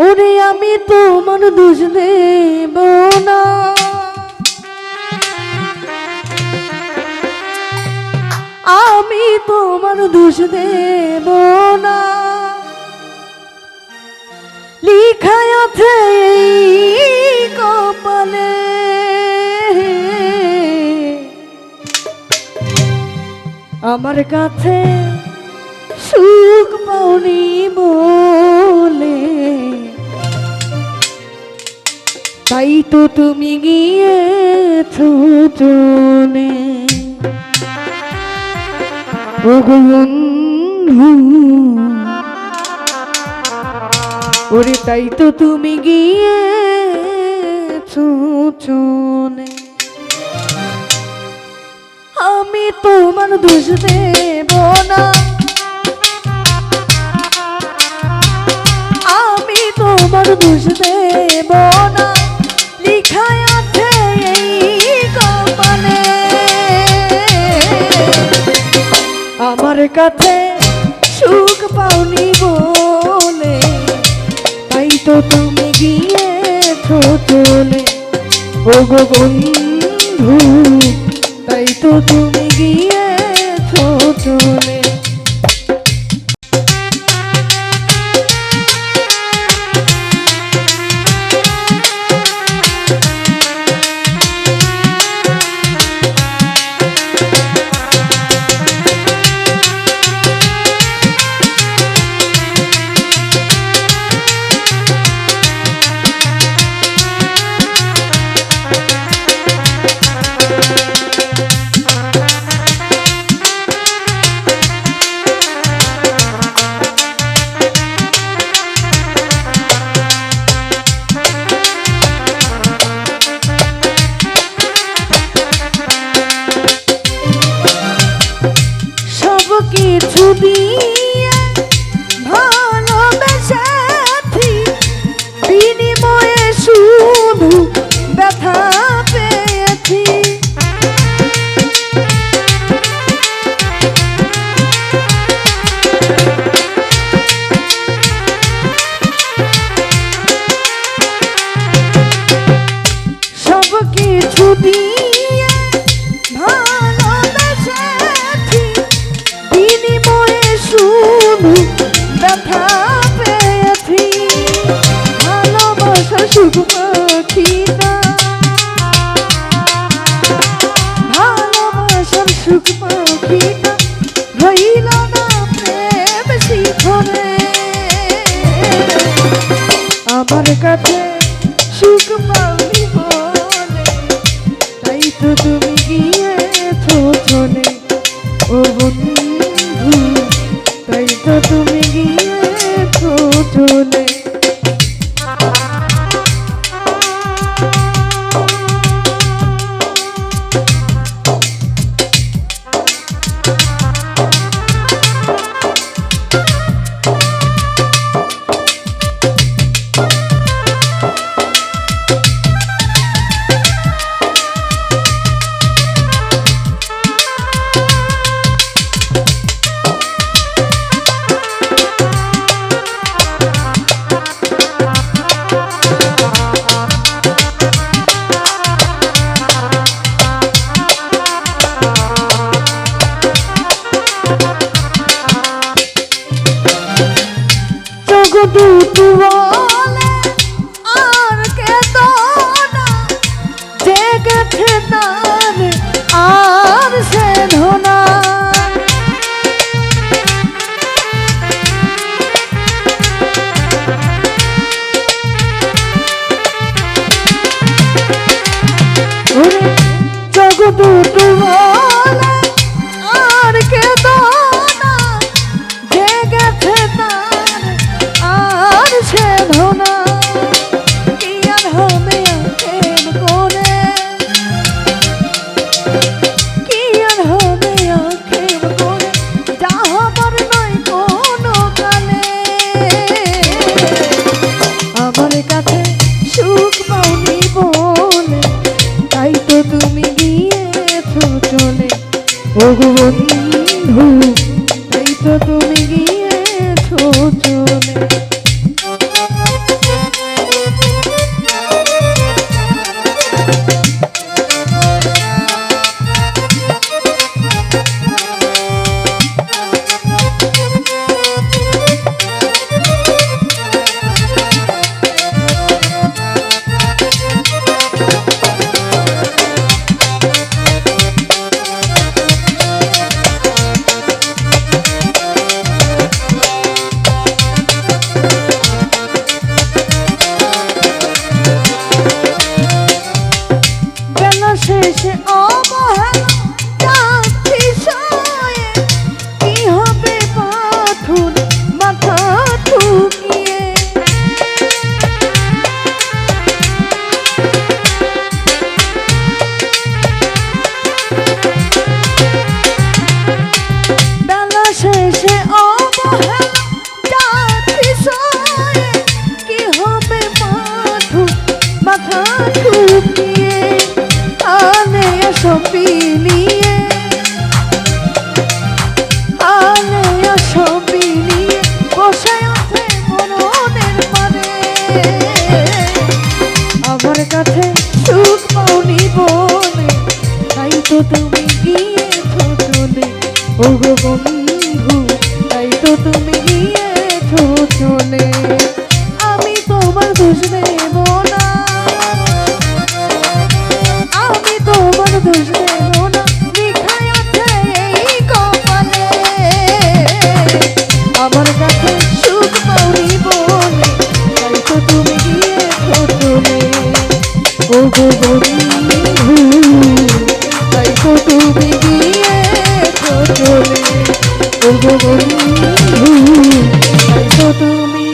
ওরে আমি তোমার দোষ দেব না, আমি তোমার দোষ দেব না। লিখায় আছে এই কপালে, আমার কাছে সুখ পাওনি বলে, তাই তো তুমি গিয়েছো চলে। ও গো বন্ধু, ওরে তাই তো তুমি গিয়েছো চলে। আমি তোমার দোষ দেব না, আমি তোমার দোষ দেব না। লিখায় আছে এই কপালে, আমার কাছে সুখ পাওনি বলে, তাই তো তুমি গিয়েছো চলে। ও গো বন্ধু, তাই তো তুমি গিয়েছো চলে। কিছু দিয়ে ভালোবেসেছি, বিনিময়ে শুধু ব্যথা পেয়েছি। সব কিছু দিয়ে ভালোবেসেছি, বিনিময়ে শুধু ব্যথা পেয়েছি। ভালোবাসার সুখ পাখিটা, ভালোবাসার সুখ পাখিটা হইল না প্রেম শিখরে। আমার কাছে সুখ পাওনি বলে, তাই তো তুমি গিয়েছো চলে। ও বন্ধু, তাই তো তুমি গিয়েছো চলে। জগদূত বলে আর কেঁদো না, জেগেছে তার আর সেধো না। জগদূত বলে আর কেঁদো না, জেগেছে তার আর সেধো না। কি আর হবে আক্ষেপ করে, কি আর হবে আক্ষেপ করে, যা হবার নয় কোনো কালে। আমার কাছে সুখ পাওনি বলে, তাই তো তুমি গিয়েছো চলে। ও গো বন্ধু, তাই তো তুমি গিয়েছো চলে। বিলিয়ে আলে সব বিলিয়ে বসে আছে মরণের পানে আমার কাছে সুখ পাওনি বলে তাই তো তুমি গিয়েছো চলে ও গো বন্ধু তাই তো তুমি গিয়েছো চলে আমি তোমার দোষ নেব না আমি তোমার দোষ নেব না লিখাই আছে এই কপালে আমার কাছে সুখ পাওনি বলে তাই তো তুমি গিয়েছো চলে ও গো বন্ধু তাই তো তুমি গিয়েছো চলে ও গো বন্ধু তাই তো তুমি